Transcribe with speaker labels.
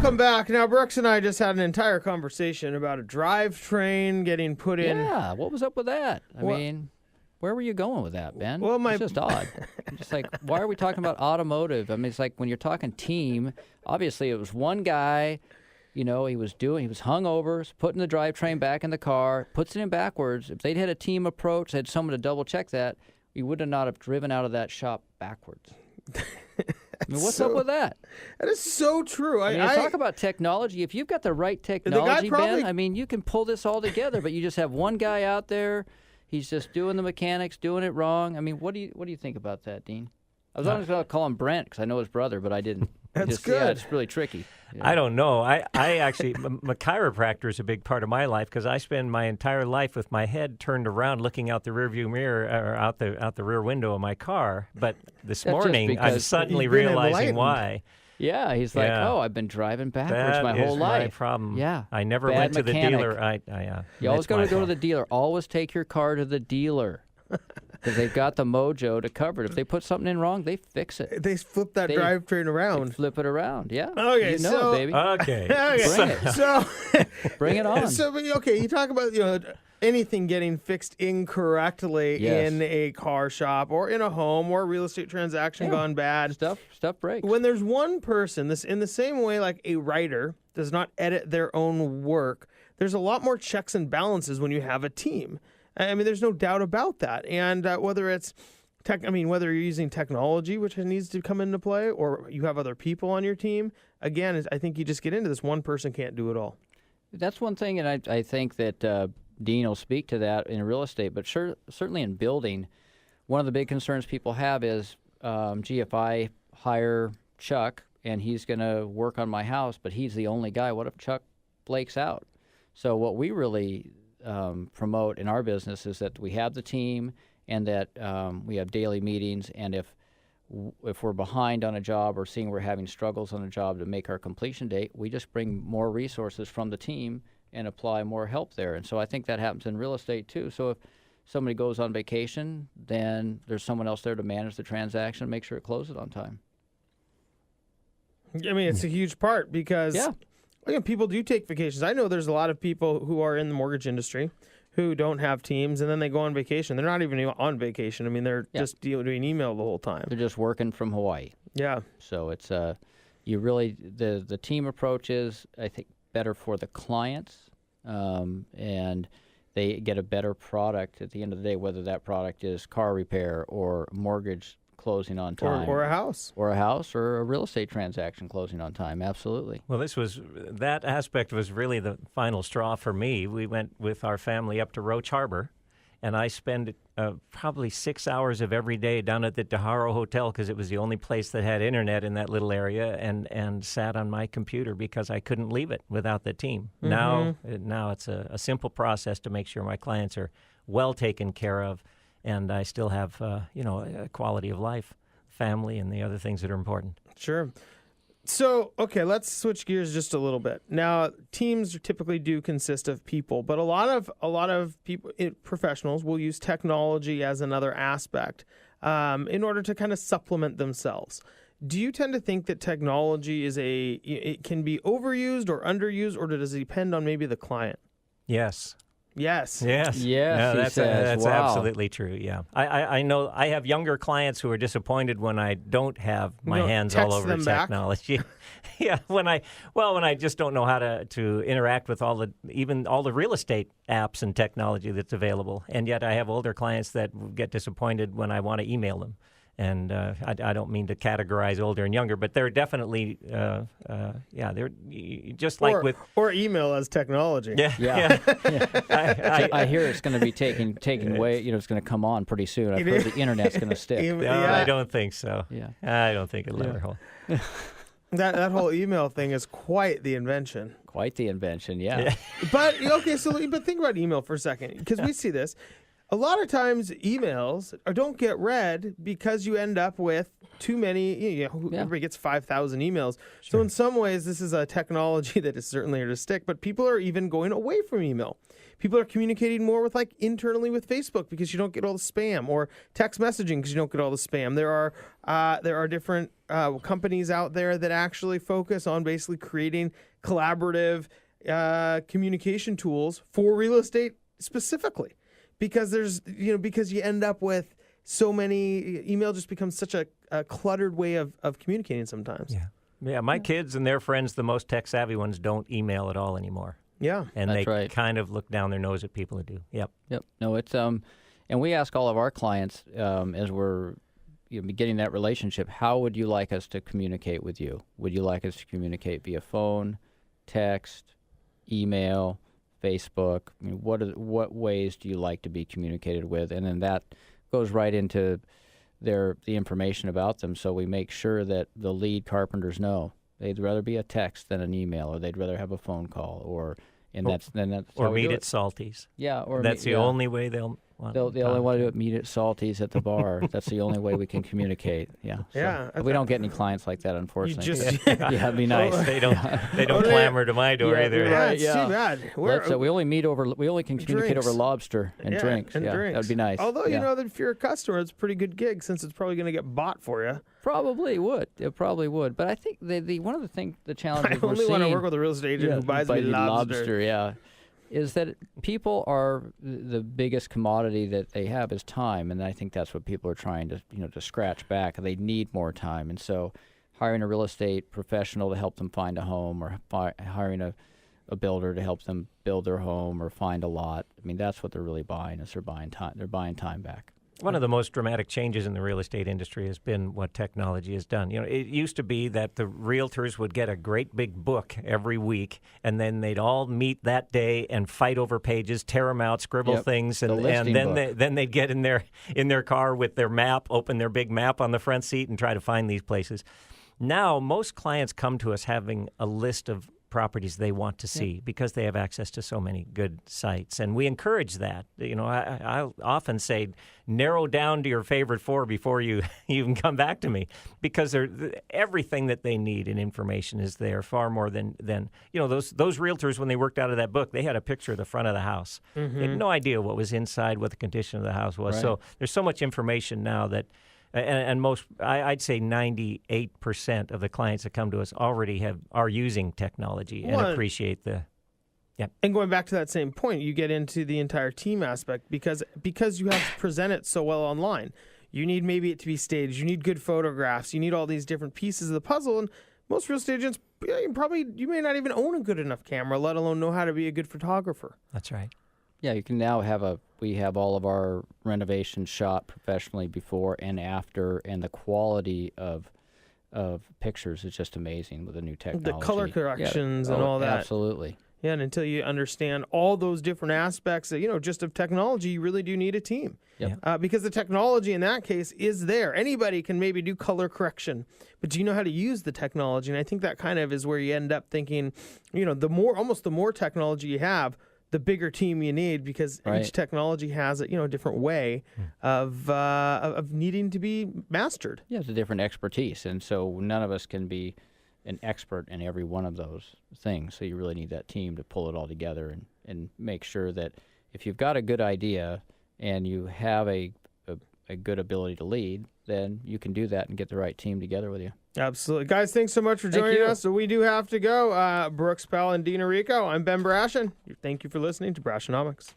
Speaker 1: Welcome back. Now, Brooks and I just had an entire conversation about a drivetrain getting put in.
Speaker 2: Yeah, what was up with that? I mean, where were you going with that, Ben?
Speaker 1: Well,
Speaker 2: it's just odd. Just like, why are we talking about automotive? I mean, it's like when you're talking team, obviously it was one guy, he was hungover, putting the drivetrain back in the car, puts it in backwards. If they'd had a team approach, had someone to double check that, we would not have driven out of that shop backwards. I mean, what's up with that?
Speaker 1: That is so true.
Speaker 2: I talk about technology. If you've got the right technology, Ben, I mean, you can pull this all together. But you just have one guy out there. He's just doing the mechanics, doing it wrong. I mean, what do you think about that, Dean? I was always going to call him Brent because I know his brother, but I didn't.
Speaker 1: That's good.
Speaker 2: Yeah, it's really tricky.
Speaker 3: I don't know. I actually, my chiropractor is a big part of my life because I spend my entire life with my head turned around looking out the rearview mirror or out the rear window of my car. But this morning, I'm suddenly realizing why.
Speaker 2: Yeah, he's like, I've been driving backwards my whole life.
Speaker 3: That is my problem.
Speaker 2: Yeah.
Speaker 3: I never
Speaker 2: Bad
Speaker 3: went to
Speaker 2: mechanic.
Speaker 3: the dealer.
Speaker 2: You always got to go to the dealer. Always take your car to the dealer. Because they've got the mojo to cover it. If they put something in wrong, they fix it.
Speaker 1: They flip that drivetrain around.
Speaker 2: They flip it around, yeah.
Speaker 1: Okay,
Speaker 2: you know it, baby.
Speaker 3: Okay.
Speaker 2: Bring it.
Speaker 1: So,
Speaker 2: bring it on.
Speaker 1: So, okay, you talk about anything getting fixed incorrectly in a car shop or in a home or a real estate transaction gone bad.
Speaker 2: Stuff breaks.
Speaker 1: When there's one person, in the same way like a writer does not edit their own work, there's a lot more checks and balances when you have a team. I mean, there's no doubt about that. And whether it's whether you're using technology, which needs to come into play, or you have other people on your team, again, I think you just get into this. One person can't do it all.
Speaker 2: That's one thing, and I think that Dean will speak to that in real estate, but certainly in building, one of the big concerns people have is, if I hire Chuck and he's going to work on my house, but he's the only guy, what if Chuck flakes out? So what we really promote in our business is that we have the team and that we have daily meetings, and if we're behind on a job or seeing we're having struggles on a job to make our completion date, we just bring more resources from the team and apply more help there. And so I think that happens in real estate too. So if somebody goes on vacation, then there's someone else there to manage the transaction and make sure it closes on time.
Speaker 1: I mean, it's a huge part because people do take vacations. I know there's a lot of people who are in the mortgage industry who don't have teams, and then they go on vacation. They're not even on vacation. I mean, they're just doing email the whole time.
Speaker 2: They're just working from Hawaii.
Speaker 1: Yeah.
Speaker 2: So it's you really the team approach is, I think, better for the clients, and they get a better product at the end of the day, whether that product is car repair or mortgage closing on time.
Speaker 1: Or a house.
Speaker 2: Or a house or a real estate transaction closing on time. Absolutely.
Speaker 3: Well, that aspect was really the final straw for me. We went with our family up to Roach Harbor, and I spent probably 6 hours of every day down at the Daharo Hotel because it was the only place that had internet in that little area, and sat on my computer because I couldn't leave it without the team.
Speaker 1: Mm-hmm.
Speaker 3: Now it's a simple process to make sure my clients are well taken care of, and I still have a quality of life, family, and the other things that are important.
Speaker 1: Sure. So, okay, let's switch gears just a little bit. Now, teams typically do consist of people, but a lot of people, professionals, will use technology as another aspect in order to kind of supplement themselves. Do you tend to think that technology it can be overused or underused, or does it depend on maybe the client?
Speaker 3: Yes.
Speaker 1: Yes.
Speaker 3: Yeah, that's
Speaker 2: wow.
Speaker 3: absolutely true. Yeah, I know. I have younger clients who are disappointed when I don't have my hands all over technology. Yeah, when I just don't know how to interact with all the real estate apps and technology that's available, and yet I have older clients that get disappointed when I want to email them. And I don't mean to categorize older and younger, but they're definitely, they're just like
Speaker 1: or email as technology.
Speaker 2: Yeah. I hear it's going to be taken away. It's going to come on pretty soon. I've heard the internet's going to stick.
Speaker 3: I don't think so.
Speaker 2: Yeah,
Speaker 3: I don't think it'll ever hold.
Speaker 1: That whole email thing is quite the invention.
Speaker 2: Quite the invention, yeah.
Speaker 1: But think about email for a second, because we see this. A lot of times emails don't get read because you end up with too many. Everybody gets 5,000 emails. Sure. So in some ways, this is a technology that is certainly here to stick, but people are even going away from email People are communicating more with like internally with Facebook because you don't get all the spam, or text messaging because you don't get all the spam. There are different companies out there that actually focus on basically creating collaborative communication tools for real estate specifically, because because you end up with so many. Email just becomes such a cluttered way of communicating sometimes.
Speaker 3: Yeah, my kids and their friends, the most tech-savvy ones, don't email at all anymore.
Speaker 1: Yeah.
Speaker 3: And
Speaker 2: That's
Speaker 3: they
Speaker 2: right.
Speaker 3: kind of look down their nose at people who do. Yep.
Speaker 2: No, it's and we ask all of our clients as we're beginning that relationship, how would you like us to communicate with you? Would you like us to communicate via phone, text, email, Facebook? I mean, what ways do you like to be communicated with? And then that goes right into the information about them, so we make sure that the lead carpenters know they'd rather be a text than an email, or they'd rather have a phone call, or that's
Speaker 3: or
Speaker 2: how we
Speaker 3: meet
Speaker 2: do
Speaker 3: at Salty's.
Speaker 2: Yeah, or
Speaker 3: that's the only way they'll
Speaker 2: they only want to do it meet at Salty's at the bar. That's the only way we can communicate. Yeah.
Speaker 1: Yeah.
Speaker 2: But we don't get any clients like that, unfortunately.
Speaker 1: Yeah,
Speaker 2: it'd be nice.
Speaker 3: They don't clamor to my door either.
Speaker 1: Yeah, it's too bad.
Speaker 2: We only can communicate over lobster and drinks.
Speaker 1: And drinks.
Speaker 2: That'd be nice.
Speaker 1: Although you know that if you're a customer, it's a pretty good gig since it's probably going to get bought for you.
Speaker 2: Probably would. It probably would. But I think the one of the challenges
Speaker 1: I
Speaker 2: we're
Speaker 1: only
Speaker 2: seeing.
Speaker 1: want to work with a real estate agent who buys me lobster.
Speaker 2: Yeah. Is that people are the biggest commodity that they have is time, and I think that's what people are trying to scratch back. They need more time, and so hiring a real estate professional to help them find a home, or hiring a builder to help them build their home or find a lot. I mean, that's what they're really buying. Is they're buying time. They're buying time back.
Speaker 3: One of the most dramatic changes in the real estate industry has been what technology has done. It used to be that the realtors would get a great big book every week, and then they'd all meet that day and fight over pages, tear them out, scribble things, and then they'd get in their car with their map, open their big map on the front seat, and try to find these places. Now, most clients come to us having a list of properties they want to see because they have access to so many good sites, and we encourage that. I often say, narrow down to your favorite 4 before you even come back to me, because everything that they need in information is there, far more than those realtors, when they worked out of that book, they had a picture of the front of the house.
Speaker 1: Mm-hmm.
Speaker 3: They had no idea what was inside, what the condition of the house was.
Speaker 2: Right.
Speaker 3: So there's so much information now that. And I'd say 98% of the clients that come to us already are using technology and appreciate the. Yeah.
Speaker 1: And going back to that same point, you get into the entire team aspect because you have to present it so well online. You need maybe it to be staged. You need good photographs. You need all these different pieces of the puzzle. And most real estate agents, you may not even own a good enough camera, let alone know how to be a good photographer.
Speaker 3: That's right.
Speaker 2: Yeah, you can now we have all of our renovations shot professionally before and after, and the quality of pictures is just amazing with the new technology.
Speaker 1: The color corrections and all that.
Speaker 2: Absolutely.
Speaker 1: Yeah, and until you understand all those different aspects, just of technology, you really do need a team.
Speaker 2: Yep.
Speaker 1: Because the technology in that case is there. Anybody can maybe do color correction, but do you know how to use the technology? And I think that kind of is where you end up thinking, the more technology you have, the bigger team you need, because each technology has a different way of needing to be mastered.
Speaker 2: Yeah, it's a different expertise, and so none of us can be an expert in every one of those things. So you really need that team to pull it all together and make sure that if you've got a good idea and you have a good ability to lead, then you can do that and get the right team together with you.
Speaker 1: Absolutely. Guys, thanks so much for joining us. So we do have to go. Brooks, Powell, and Dina Rico. I'm Ben Brashen. Thank you for listening to Brashenomics.